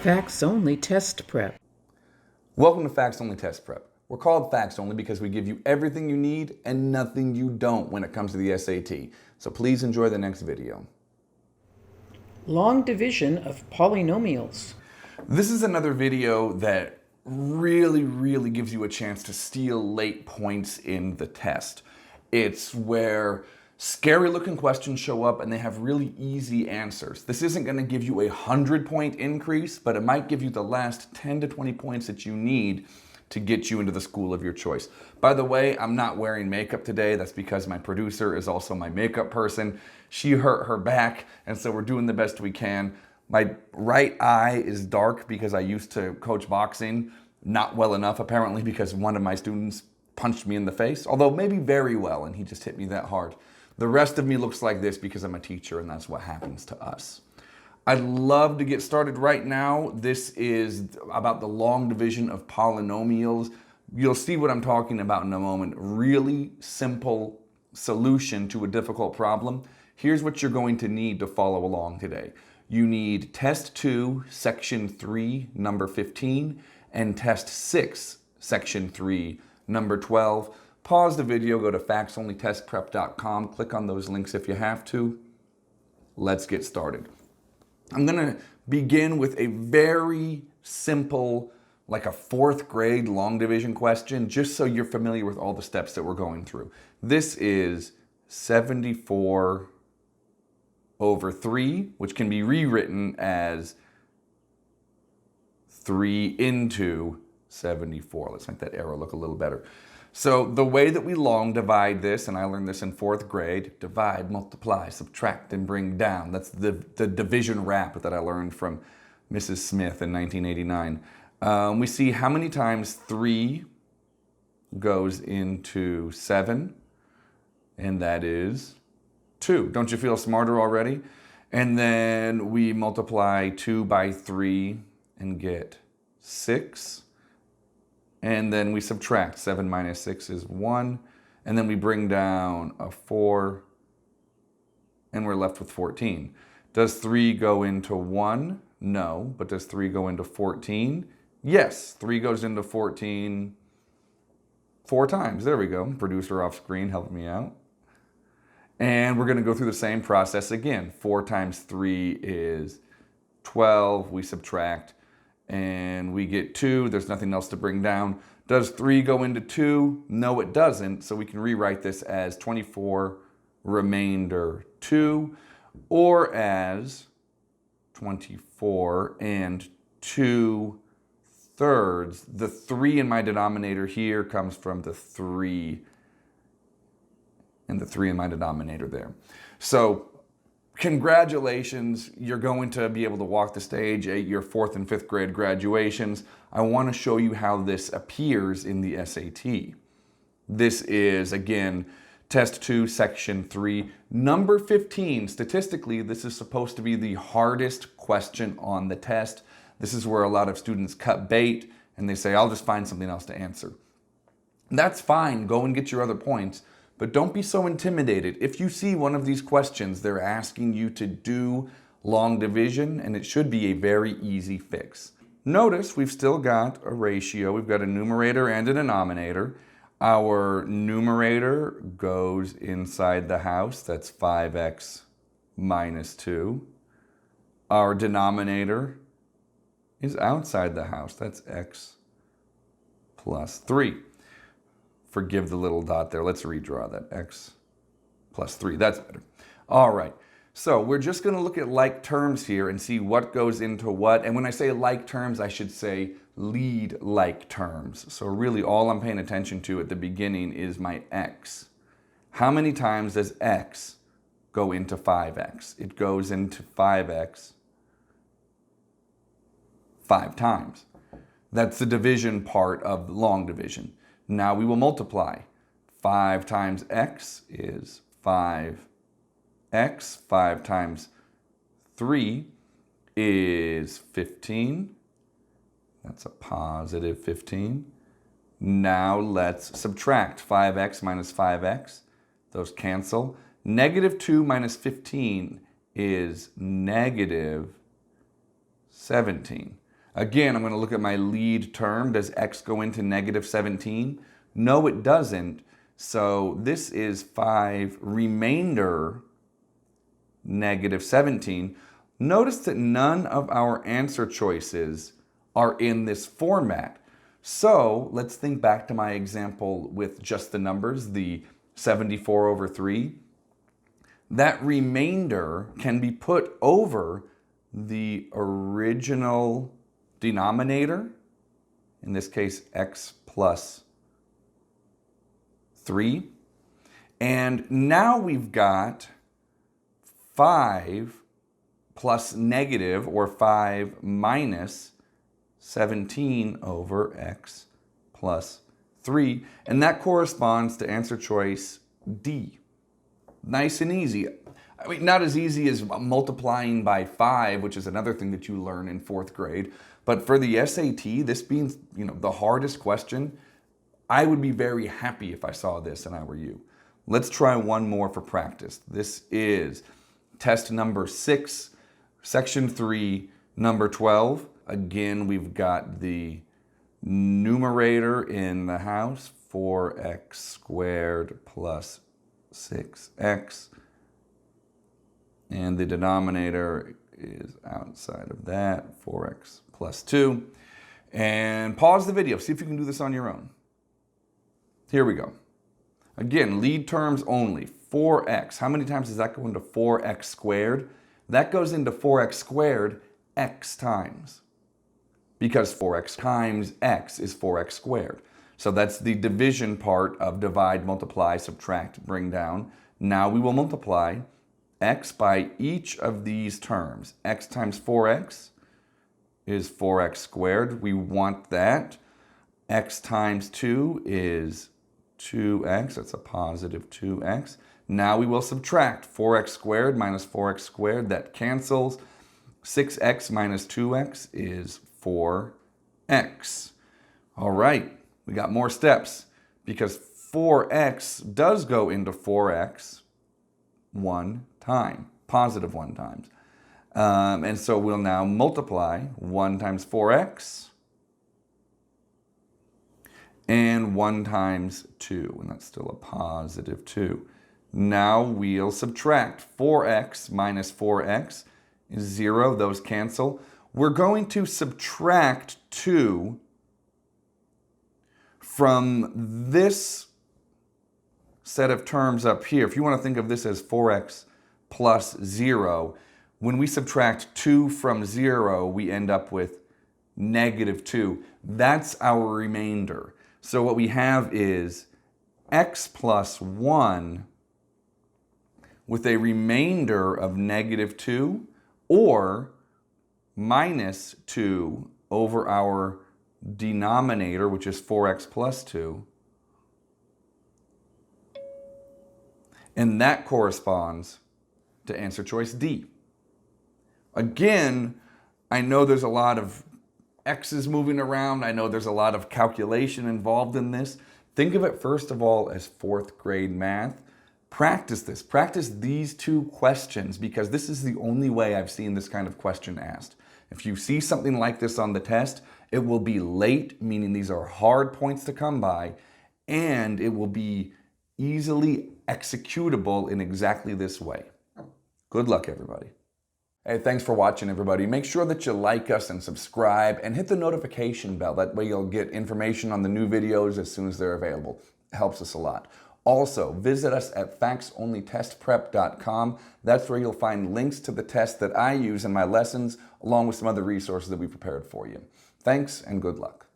Facts Only Test Prep. Welcome to Facts Only Test Prep. We're called Facts Only because we give you everything you need and nothing you don't when it comes to the SAT. So please enjoy the next video. Long division of polynomials. This is another video that really gives you a chance to steal late points in the test. It's where scary looking questions show up and they have really easy answers. This isn't going to give you a 100-point increase, but it might give you the last 10 to 20 points that you need to get you into the school of your choice. By the way, I'm not wearing makeup today. That's because my producer is also my makeup person. She hurt her back, and so we're doing the best we can. My right eye is dark because I used to coach boxing, not well enough apparently because one of my students punched me in the face, although maybe very well, and he just hit me that hard. The rest of me looks like this because I'm a teacher, and that's what happens to us. I'd love to get started right now. This is about the long division of polynomials. You'll see what I'm talking about in a moment. Really simple solution to a difficult problem. Here's what you're going to need to follow along today. You need Test 2, Section 3, number 15, and Test 6, Section 3, number 12. Pause the video, go to factsonlytestprep.com, click on those links if you have to. Let's get started. I'm gonna begin with a very simple, like a 4th grade long division question, just so you're familiar with all the steps that we're going through. This is 74 over 3, which can be rewritten as 3 into 74. Let's make that arrow look a little better. So the way that we long divide this, and I learned this in 4th grade, divide, multiply, subtract, and bring down. That's the division rap that I learned from Mrs. Smith in 1989. We see how many times 3 goes into 7, and that is 2. Don't you feel smarter already? And then we multiply 2 by 3 and get 6. And then we subtract. 7 minus 6 is 1. And then we bring down a 4. And we're left with 14. Does 3 go into 1? No. But does 3 go into 14? Yes. 3 goes into 14 4 times. There we go. Producer off screen helping me out. And we're going to go through the same process again. 4 times 3 is 12. We subtract. And we get 2. There's nothing else to bring down. Does 3 go into 2? No, it doesn't. So we can rewrite this as 24 remainder 2, or as 24 and 2 thirds. The 3 in my denominator here comes from the 3 and the 3 in my denominator there. So congratulations, you're going to be able to walk the stage at your 4th and 5th grade graduations. I want to show you how this appears in the SAT. This is, again, Test 2, Section 3, number 15. Statistically, this is supposed to be the hardest question on the test. This is where a lot of students cut bait and they say, I'll just find something else to answer. That's fine, go and get your other points. But don't be so intimidated. If you see one of these questions, they're asking you to do long division, and it should be a very easy fix. Notice we've still got a ratio. We've got a numerator and a denominator. Our numerator goes inside the house. That's 5x minus 2. Our denominator is outside the house. That's x plus 3. Forgive the little dot there. Let's redraw that. X plus 3. That's better. All right. So we're just going to look at like terms here and see what goes into what. And when I say like terms, I should say lead like terms. So really all I'm paying attention to at the beginning is my x. How many times does x go into 5x? It goes into 5x 5 times. That's the division part of long division. Now we will multiply. 5 times x is 5x. 5 times 3 is 15. That's a positive 15. Now let's subtract 5x minus 5x. Those cancel. Negative 2 minus 15 is negative 17. Again, I'm going to look at my lead term. Does x go into negative 17? No, it doesn't. So this is 5 remainder negative 17. Notice that none of our answer choices are in this format. So let's think back to my example with just the numbers, the 74 over 3. That remainder can be put over the original denominator, in this case x plus 3. And now we've got 5 plus negative, or 5 minus 17 over x plus 3. And that corresponds to answer choice D. Nice and easy. I mean, not as easy as multiplying by 5, which is another thing that you learn in 4th grade. But for the SAT, this being, the hardest question, I would be very happy if I saw this and I were you. Let's try one more for practice. This is test number 6, section 3, number 12. Again, we've got the numerator in the house, 4x squared plus 6x. And the denominator is outside of that, 4x plus 2. And pause the video, see if you can do this on your own. Here we go. Again, lead terms only, 4x. How many times does that go into 4x squared? That goes into 4x squared x times, because 4x times x is 4x squared. So that's the division part of divide, multiply, subtract, bring down. Now we will multiply x by each of these terms. X times 4x is 4x squared. We want that. X times 2 is 2x. That's a positive 2x. Now we will subtract 4x squared minus 4x squared. That cancels. 6x minus 2x is 4x. All right, we got more steps because 4x does go into 4x one time, positive 1 times. And so we'll now multiply 1 times 4x and 1 times 2, and that's still a positive 2. Now we'll subtract 4x minus 4x is 0, those cancel. We're going to subtract 2 from this set of terms up here. If you want to think of this as 4x plus 0, when we subtract 2 from 0, we end up with negative 2. That's our remainder. So what we have is x plus 1 with a remainder of negative 2, or minus 2 over our denominator, which is 4x plus 2. And that corresponds to answer choice D. Again, I know there's a lot of x's moving around. I know there's a lot of calculation involved in this. Think of it first of all as 4th grade math. Practice this. Practice these 2 questions, because this is the only way I've seen this kind of question asked. If you see something like this on the test, it will be late, meaning these are hard points to come by, and it will be easily executable in exactly this way. Good luck, everybody. Hey, thanks for watching, everybody. Make sure that you like us and subscribe and hit the notification bell. That way you'll get information on the new videos as soon as they're available. It helps us a lot. Also, visit us at factsonlytestprep.com. That's where you'll find links to the tests that I use in my lessons, along with some other resources that we prepared for you. Thanks and good luck.